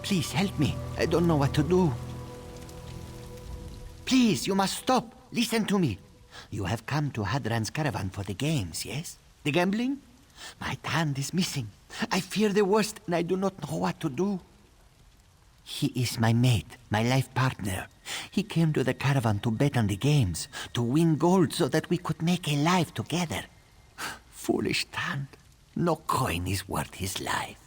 Please help me. I don't know what to do. Please, you must stop. Listen to me. You have come to Hadran's caravan for the games, yes? The gambling? My hand is missing. I fear the worst and I do not know what to do. He is my mate, my life partner. He came to the caravan to bet on the games, to win gold so that we could make a life together. Foolish Tan. No coin is worth his life.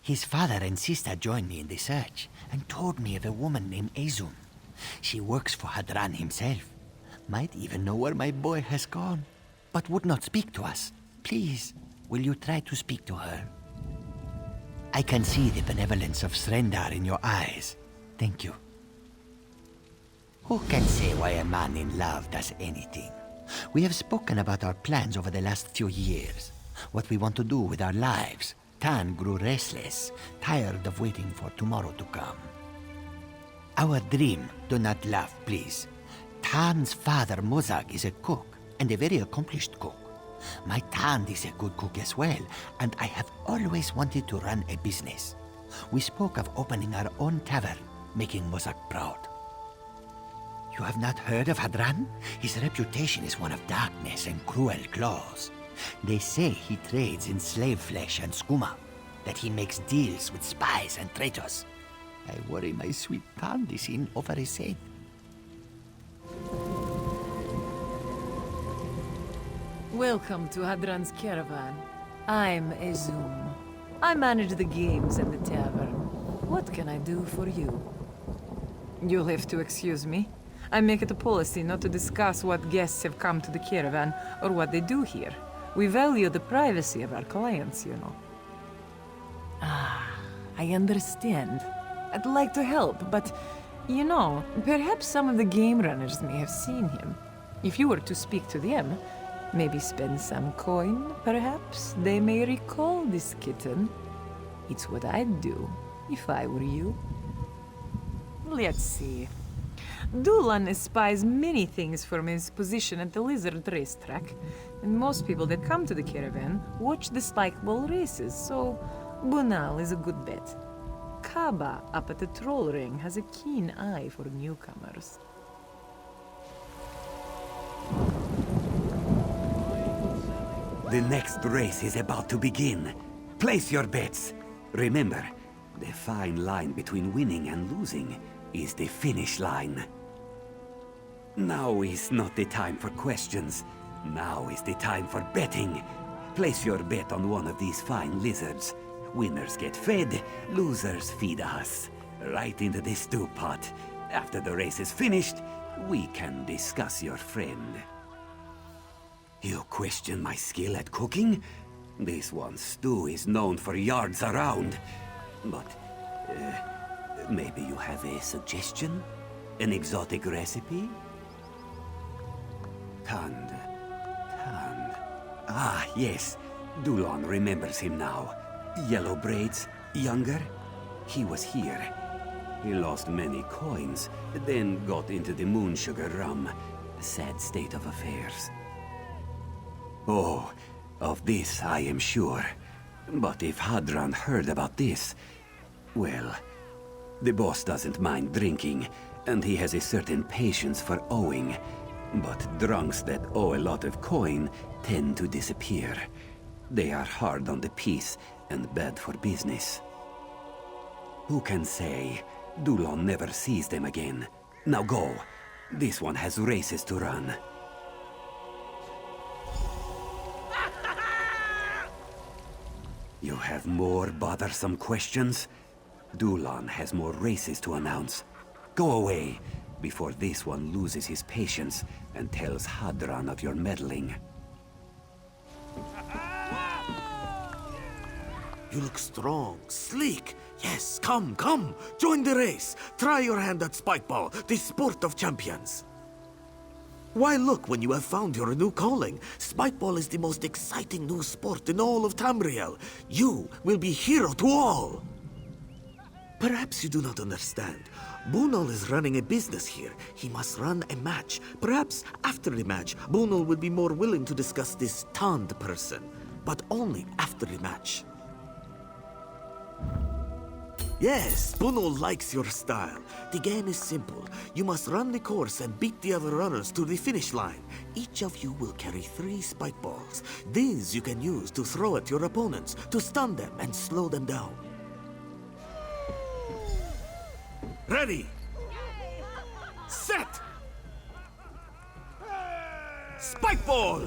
His father and sister joined me in the search and told me of a woman named Azum. She works for Hadran himself. Might even know where my boy has gone, but would not speak to us. Please, will you try to speak to her? I can see the benevolence of Srendar in your eyes. Thank you. Who can say why a man in love does anything? We have spoken about our plans over the last few years. What we want to do with our lives. Tan grew restless, tired of waiting for tomorrow to come. Our dream, do not laugh, please. Tan's father, Mozag, is a cook, and a very accomplished cook. My Tan is a good cook as well, and I have always wanted to run a business. We spoke of opening our own tavern, making Mozag proud. You have not heard of Hadran? His reputation is one of darkness and cruel claws. They say he trades in slave flesh and skooma, that he makes deals with spies and traitors. I worry my sweet Tan is in over his head. Welcome to Hadran's caravan. I'm Azum. I manage the games and the tavern. What can I do for you? You'll have to excuse me. I make it a policy not to discuss what guests have come to the caravan or what they do here. We value the privacy of our clients, you know. Ah, I understand. I'd like to help, but, you know, perhaps some of the game runners may have seen him. If you were to speak to them, maybe spend some coin, perhaps, they may recall this kitten. It's what I'd do, if I were you. Let's see. Dulan espies many things from his position at the Lizard racetrack, and most people that come to the caravan watch the spikeball races, so Bunal is a good bet. Kaba up at the Troll Ring has a keen eye for newcomers. The next race is about to begin. Place your bets. Remember, the fine line between winning and losing is the finish line. Now is not the time for questions. Now is the time for betting. Place your bet on one of these fine lizards. Winners get fed, losers feed us. Right into the stew pot. After the race is finished, we can discuss your friend. You question my skill at cooking? This one stew is known for yards around. But, maybe you have a suggestion? An exotic recipe? Tand. Ah, yes. Dulan remembers him now. Yellow braids, younger. He was here. He lost many coins, then got into the moon sugar rum. Sad state of affairs. Oh, of this I am sure. But if Hadran heard about this, well, the boss doesn't mind drinking, and he has a certain patience for owing. But drunks that owe a lot of coin tend to disappear. They are hard on the piece and bad for business. Who can say? Dulan never sees them again. Now go. This one has races to run. You have more bothersome questions? Dulan has more races to announce. Go away, before this one loses his patience and tells Hadran of your meddling. You look strong, sleek. Yes, come, join the race. Try your hand at spikeball, the sport of champions. Why look when you have found your new calling? Spikeball is the most exciting new sport in all of Tamriel. You will be hero to all. Perhaps you do not understand. Bunal is running a business here. He must run a match. Perhaps after the match, Bunal will be more willing to discuss this Tand person. But only after the match. Yes, Puno likes your style. The game is simple. You must run the course and beat the other runners to the finish line. Each of you will carry 3 spike balls. These you can use to throw at your opponents, to stun them and slow them down. Ready! Set! Spike ball!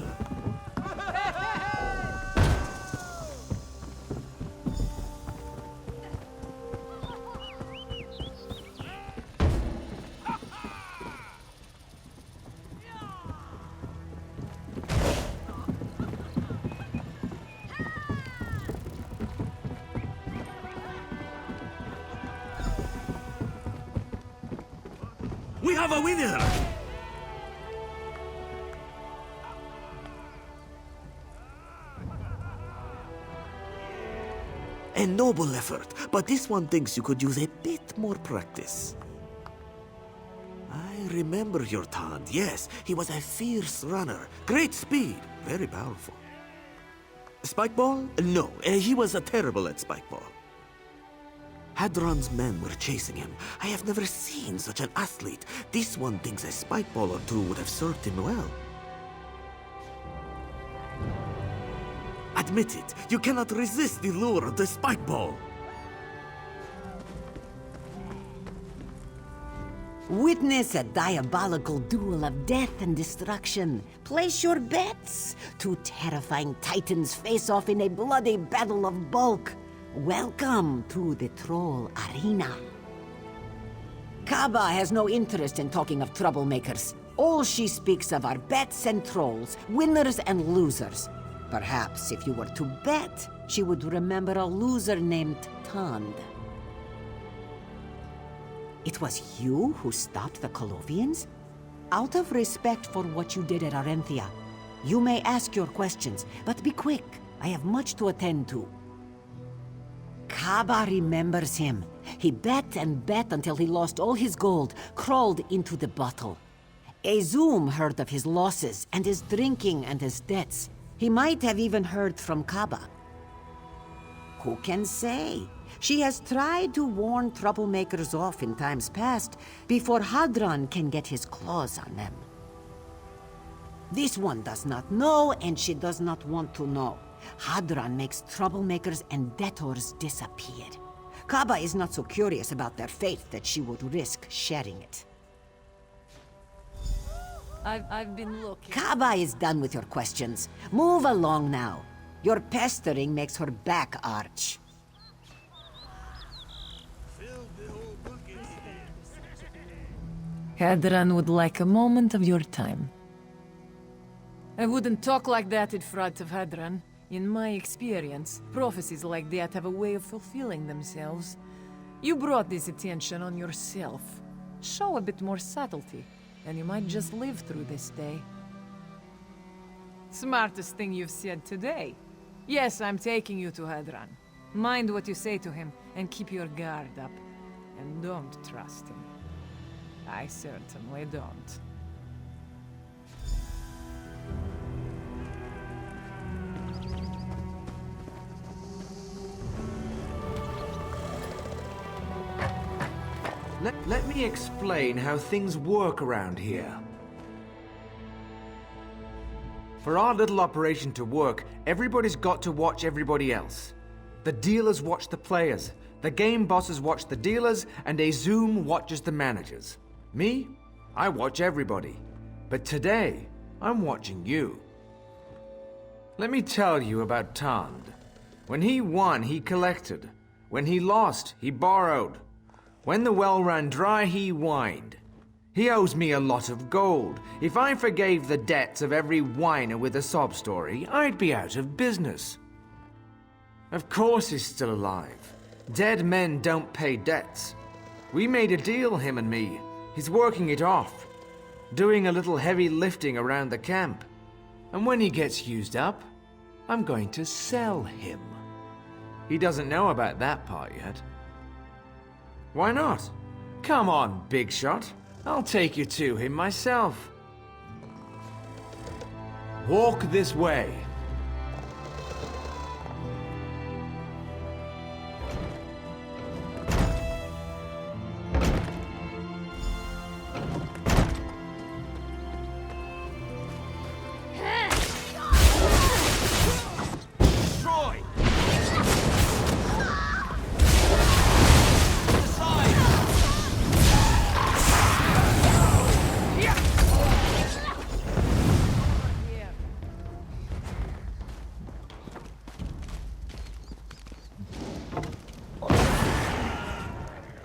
We have a winner! A noble effort, but this one thinks you could use a bit more practice. I remember your Tand, yes. He was a fierce runner. Great speed, very powerful. Spike ball? No, he was terrible at spike ball. Hadran's men were chasing him. I have never seen such an athlete. This one thinks a spike ball or 2 would have served him well. Admit it, you cannot resist the lure of the spike ball. Witness a diabolical duel of death and destruction. Place your bets. 2 terrifying titans face off in a bloody battle of bulk. Welcome to the Troll Arena. Kaba has no interest in talking of troublemakers. All she speaks of are bets and trolls, winners and losers. Perhaps if you were to bet, she would remember a loser named Tand. It was you who stopped the Colovians? Out of respect for what you did at Arenthia, you may ask your questions, but be quick. I have much to attend to. Kaba remembers him. He bet and bet until he lost all his gold, crawled into the bottle. Ezum heard of his losses and his drinking and his debts. He might have even heard from Kaba. Who can say? She has tried to warn troublemakers off in times past before Hadran can get his claws on them. This one does not know, and she does not want to know. Hadran makes troublemakers and debtors disappear. Kaba is not so curious about their fate that she would risk sharing it. I've been looking. Kaba is done with your questions. Move along now. Your pestering makes her back arch. Hadran would like a moment of your time. I wouldn't talk like that in front of Hadran. In my experience, prophecies like that have a way of fulfilling themselves. You brought this attention on yourself. Show a bit more subtlety, and you might just live through this day. Smartest thing you've said today. Yes, I'm taking you to Hadran. Mind what you say to him, and keep your guard up. And don't trust him. I certainly don't. Let me explain how things work around here. For our little operation to work, everybody's got to watch everybody else. The dealers watch the players, the game bosses watch the dealers, and Ezum watches the managers. Me? I watch everybody. But today, I'm watching you. Let me tell you about Tand. When he won, he collected. When he lost, he borrowed. When the well ran dry, he whined. He owes me a lot of gold. If I forgave the debts of every whiner with a sob story, I'd be out of business. Of course he's still alive. Dead men don't pay debts. We made a deal, him and me. He's working it off. Doing a little heavy lifting around the camp. And when he gets used up, I'm going to sell him. He doesn't know about that part yet. Why not? Come on, big shot. I'll take you to him myself. Walk this way.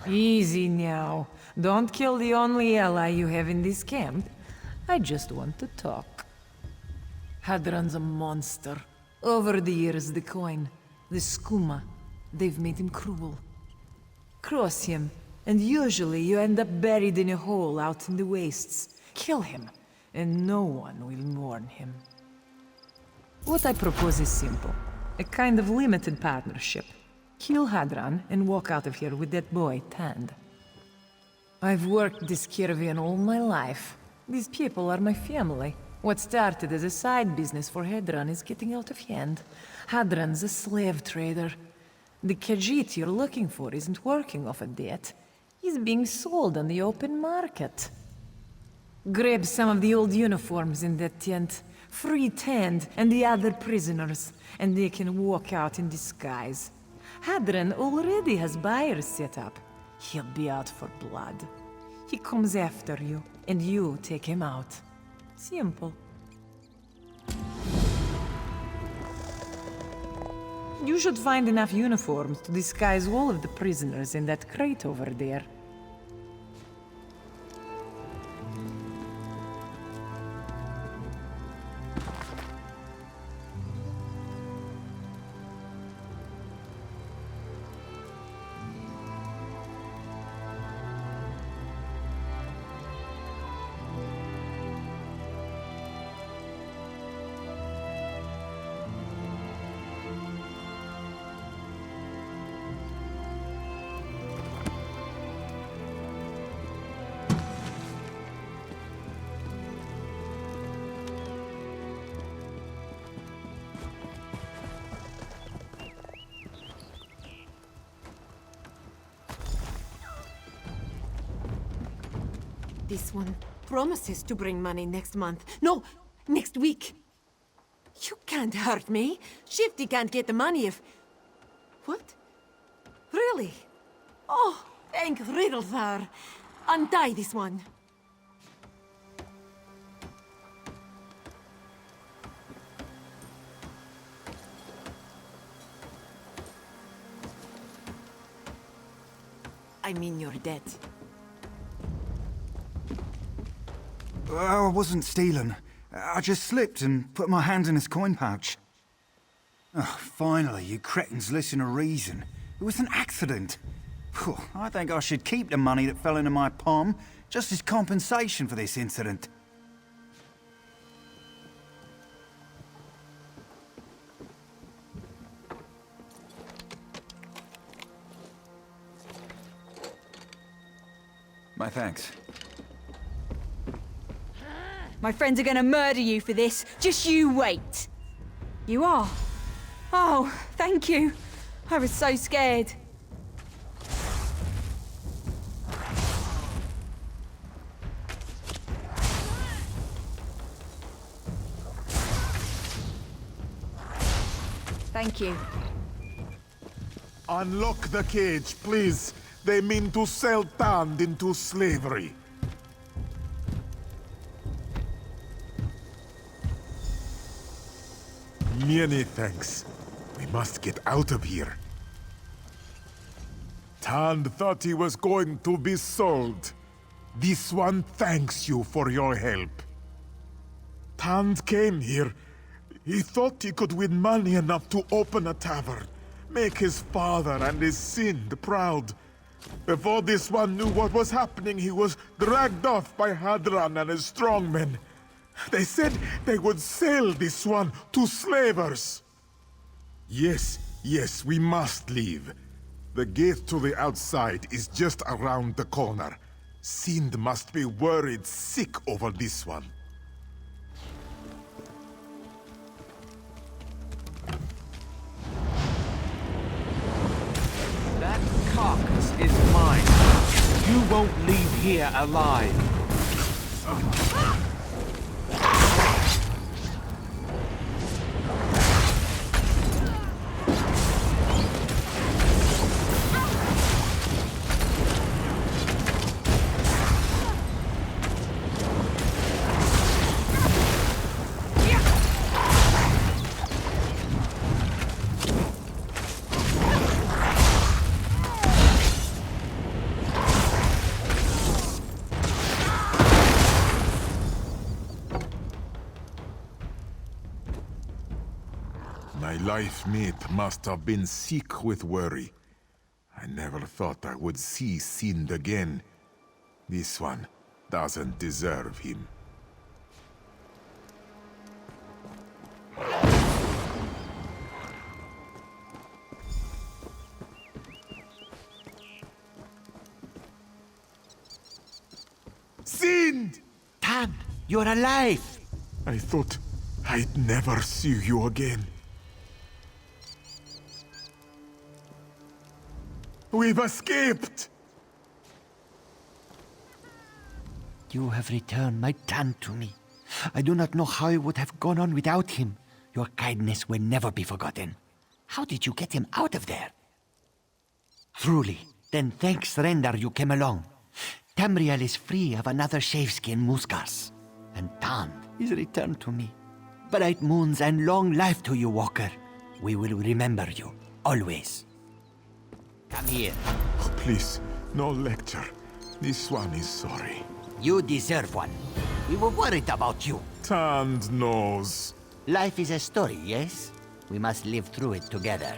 Easy now. Don't kill the only ally you have in this camp. I just want to talk. Hadran's a monster. Over the years, the coin, the skooma, they've made him cruel. Cross him, and usually you end up buried in a hole out in the wastes. Kill him, and no one will mourn him. What I propose is simple. A kind of limited partnership. Kill Hadran and walk out of here with that boy, Tand. I've worked this caravan all my life. These people are my family. What started as a side business for Hadran is getting out of hand. Hadran's a slave trader. The Khajiit you're looking for isn't working off a debt. He's being sold on the open market. Grab some of the old uniforms in that tent. Free Tand and the other prisoners, and they can walk out in disguise. Hadran already has buyers set up. He'll be out for blood. He comes after you, and you take him out. Simple. You should find enough uniforms to disguise all of the prisoners in that crate over there. This one promises to bring money next month. No, next week. You can't hurt me. Shifty can't get the money if... What? Really? Oh, thank Riddlethar. Untie this one. I mean you're dead. I wasn't stealing. I just slipped and put my hand in his coin pouch. Oh, finally, you cretins listen to reason. It was an accident. Phew, I think I should keep the money that fell into my palm, just as compensation for this incident. My thanks. My friends are gonna murder you for this. Just you wait. You are? Oh, thank you. I was so scared. Thank you. Unlock the cage, please. They mean to sell Tand into slavery. Many thanks. We must get out of here. Tand thought he was going to be sold. This one thanks you for your help. Tand came here. He thought he could win money enough to open a tavern, make his father and his Sind proud. Before this one knew what was happening, he was dragged off by Hadran and his strongmen. They said they would sell this one to slavers. Yes, we must leave. The gate to the outside is just around the corner. Sind must be worried sick over this one. That carcass is mine. You won't leave here alive. life mate must have been sick with worry. I never thought I would see Sind again. This one doesn't deserve him. Sind! Tan, you're alive! I thought I'd never see you again. We've escaped! You have returned my Tan to me. I do not know how I would have gone on without him. Your kindness will never be forgotten. How did you get him out of there? Truly, then thanks Rendar you came along. Tamriel is free of another shaveskin Muskas, and Tan is returned to me. Bright moons and long life to you, Walker. We will remember you, always. Come here. Oh, please, no lecture. This one is sorry. You deserve one. We were worried about you. Tanned nose. Life is a story, yes? We must live through it together.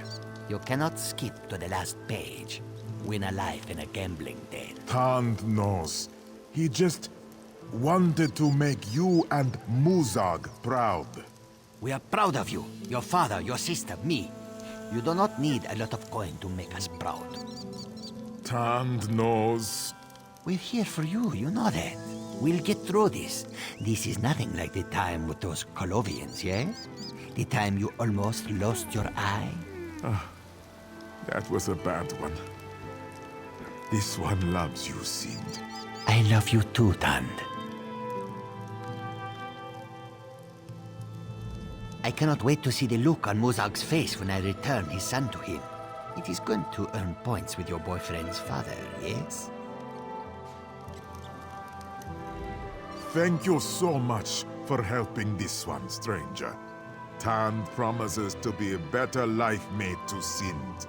You cannot skip to the last page. Win a life in a gambling den. Tanned nose. He just wanted to make you and Muzag proud. We are proud of you. Your father, your sister, me. You do not need a lot of coin to make us proud. Tanned nose. We're here for you, you know that. We'll get through this. This is nothing like the time with those Colovians, yeah? The time you almost lost your eye. That was a bad one. This one loves you, Sind. I love you too, Tand. I cannot wait to see the look on Muzag's face when I return his son to him. It is going to earn points with your boyfriend's father, yes? Thank you so much for helping this one, stranger. Tand promises to be a better life mate to Sind.